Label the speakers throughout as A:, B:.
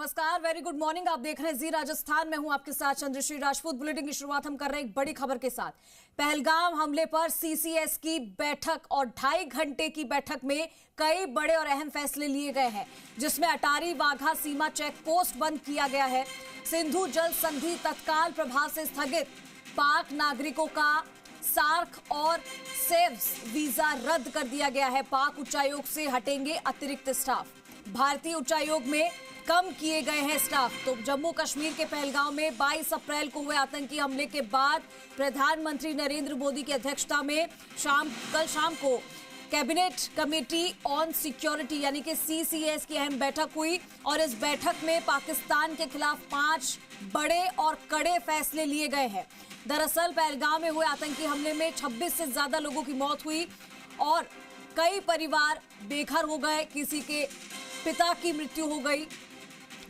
A: नमस्कार, very good morning. आप देख रहे हैं जी राजस्थान। मैं हूं आपके साथ चंद्रश्री राजपूत। बुलेटिन की शुरुआत हम कर रहे हैं एक बड़ी खबर के साथ। पहलगाम हमले पर सीसीएस की बैठक और 2.5 घंटे की बैठक में कई बड़े और अहम फैसले लिए गए हैं, जिसमें अटारी वाघा सीमा चेक पोस्ट बंद किया गया है। सिंधु जल संधि तत्काल प्रभाव से स्थगित। पाक नागरिकों का सार्क और सेव्स वीजा रद्द कर दिया गया है। पाक उच्चायोग से हटेंगे अतिरिक्त स्टाफ। भारतीय उच्चायोग में कम किए गए हैं स्टाफ। तो जम्मू कश्मीर के पहलगाम में 22 अप्रैल को हुए आतंकी हमले के बाद प्रधानमंत्री नरेंद्र मोदी की अध्यक्षता में कल शाम को कैबिनेट कमेटी ऑन सिक्योरिटी यानी कि सीसीएस की अहम बैठक हुई और इस बैठक में पाकिस्तान के खिलाफ 5 बड़े और कड़े फैसले लिए गए हैं। दरअसल पहलगाम में हुए आतंकी हमले में 26 से ज्यादा लोगों की मौत हुई और कई परिवार बेघर हो गए। किसी के पिता की मृत्यु हो गई,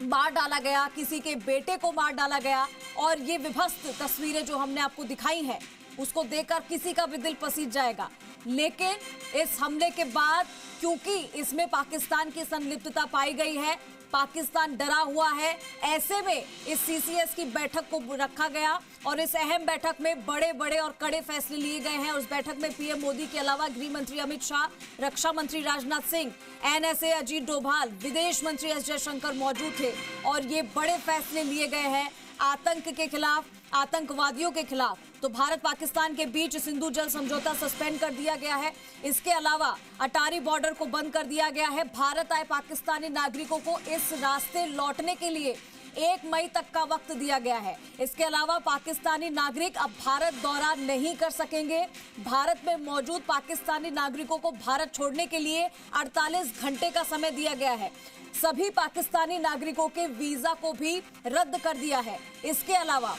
A: मार डाला गया, किसी के बेटे को मार डाला गया। और ये विभत्स तस्वीरें जो हमने आपको दिखाई हैं, उसको देखकर किसी का भी दिल पसीज जाएगा। लेकिन इस हमले के बाद क्योंकि इसमें पाकिस्तान की संलिप्तता पाई गई है, पाकिस्तान डरा हुआ है, ऐसे में इस सीसीएस की बैठक को रखा गया और इस अहम बैठक में बड़े बड़े और कड़े फैसले लिए गए हैं। उस बैठक में पीएम मोदी के अलावा गृह मंत्री अमित शाह, रक्षा मंत्री राजनाथ सिंह, एनएसए अजीत डोभाल, विदेश मंत्री एस जयशंकर मौजूद थे और ये बड़े फैसले लिए गए हैं आतंक के खिलाफ, आतंकवादियों के खिलाफ। तो भारत पाकिस्तान के बीच सिंधु जल समझौता सस्पेंड कर दिया गया है। इसके अलावा अटारी बॉर्डर को बंद कर दिया गया है। भारत आए पाकिस्तानी नागरिकों को इस रास्ते लौटने के लिए 1 मई तक का वक्त दिया गया है। इसके अलावा पाकिस्तानी नागरिक अब भारत दौरा नहीं कर सकेंगे। भारत में मौजूद पाकिस्तानी नागरिकों को भारत छोड़ने के लिए 48 घंटे का समय दिया गया है। सभी पाकिस्तानी नागरिकों के वीजा को भी रद्द कर दिया है। इसके अलावा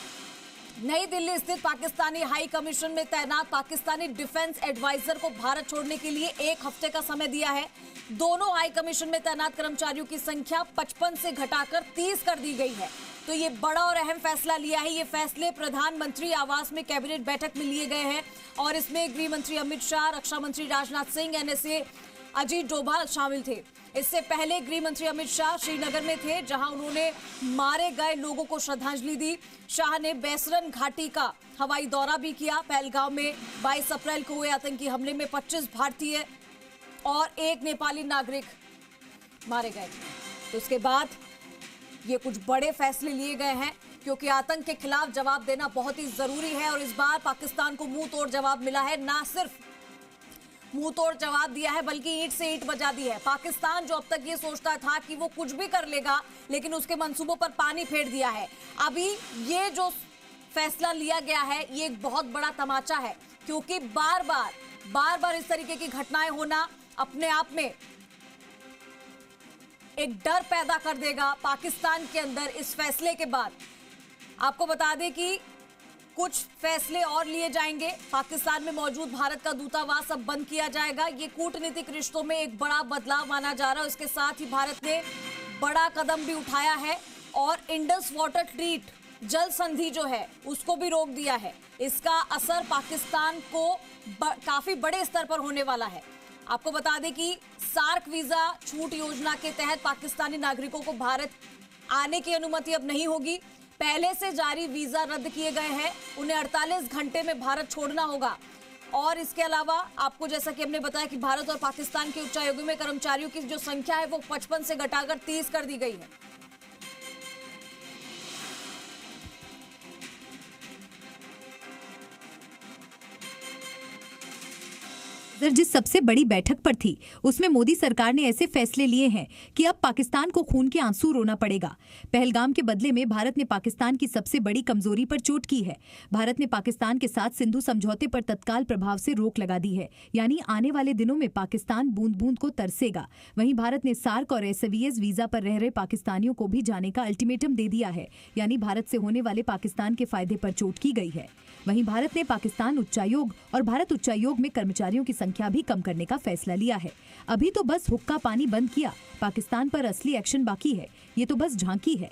A: नई दिल्ली स्थित पाकिस्तानी हाई कमीशन में तैनात पाकिस्तानी डिफेंस एडवाइजर को भारत छोड़ने के लिए 1 हफ्ते का समय दिया है। दोनों हाई कमीशन में तैनात कर्मचारियों की संख्या 55 से घटाकर 30 कर दी गई है। तो ये बड़ा और अहम फैसला लिया है। ये फैसले प्रधानमंत्री आवास में कैबिनेट बैठक में लिए गए हैं और इसमें गृह मंत्री अमित शाह, रक्षा मंत्री राजनाथ सिंह, एनएसए अजीत डोभाल शामिल थे। इससे पहले गृह मंत्री अमित शाह श्रीनगर में थे, जहां उन्होंने मारे गए लोगों को श्रद्धांजलि दी। शाह ने बैसरन घाटी का हवाई दौरा भी किया। पहलगाम में 22 अप्रैल को हुए आतंकी हमले में 25 भारतीय और 1 नेपाली नागरिक मारे गए। तो उसके बाद ये कुछ बड़े फैसले लिए गए हैं क्योंकि आतंक के खिलाफ जवाब देना बहुत ही जरूरी है और इस बार पाकिस्तान को मुंह तोड़ जवाब मिला है। ना सिर्फ मुंह तोड़ जवाब दिया है बल्कि ईंट से ईंट बजा दी है। पाकिस्तान जो अब तक ये सोचता था कि वो कुछ भी कर लेगा, लेकिन उसके मंसूबों पर पानी फेर दिया है। अभी ये जो फैसला लिया गया है ये एक बहुत बड़ा तमाचा है क्योंकि बार बार इस तरीके की घटनाएं होना अपने आप में एक डर पैदा कर देगा पाकिस्तान के अंदर। इस फैसले के बाद आपको बता दें कि कुछ फैसले और लिए जाएंगे। पाकिस्तान में मौजूद भारत का दूतावास अब बंद किया जाएगा। ये कूटनीतिक रिश्तों में एक बड़ा बदलाव माना जा रहा है। इसके साथ ही भारत ने बड़ा कदम भी उठाया है और इंडस वाटर ट्रीट जल संधि जो है उसको भी रोक दिया है। इसका असर पाकिस्तान को काफी बड़े स्तर पर होने वाला है। आपको बता दें कि सार्क वीजा छूट योजना के तहत पाकिस्तानी नागरिकों को भारत आने की अनुमति अब नहीं होगी। पहले से जारी वीजा रद्द किए गए हैं, उन्हें 48 घंटे में भारत छोड़ना होगा। और इसके अलावा आपको जैसा कि हमने बताया कि भारत और पाकिस्तान के उच्चायोगों में कर्मचारियों की जो संख्या है वो 55 से घटाकर 30 कर दी गई है।
B: जिस सबसे बड़ी बैठक पर थी उसमें मोदी सरकार ने ऐसे फैसले लिए हैं कि अब पाकिस्तान को खून के आंसू रोना पड़ेगा। पहलगाम के बदले में भारत ने पाकिस्तान की सबसे बड़ी कमजोरी पर चोट की है। भारत ने पाकिस्तान के साथ सिंधु समझौते पर तत्काल प्रभाव से रोक लगा दी है, यानी आने वाले दिनों में पाकिस्तान बूंद बूंद को तरसेगा। वहीं भारत ने सार्क और एसवीएस वीजा पर रह रहे पाकिस्तानियों को भी जाने का अल्टीमेटम दे दिया है, यानी भारत से होने वाले पाकिस्तान के फायदे पर चोट की गई है। वहीं भारत ने पाकिस्तान उच्चायोग और भारत उच्चायोग में कर्मचारियों की संख्या भी कम करने का फैसला लिया है। अभी तो बस हुक्का पानी बंद किया, पाकिस्तान पर असली एक्शन बाकी है। ये तो बस झांकी है।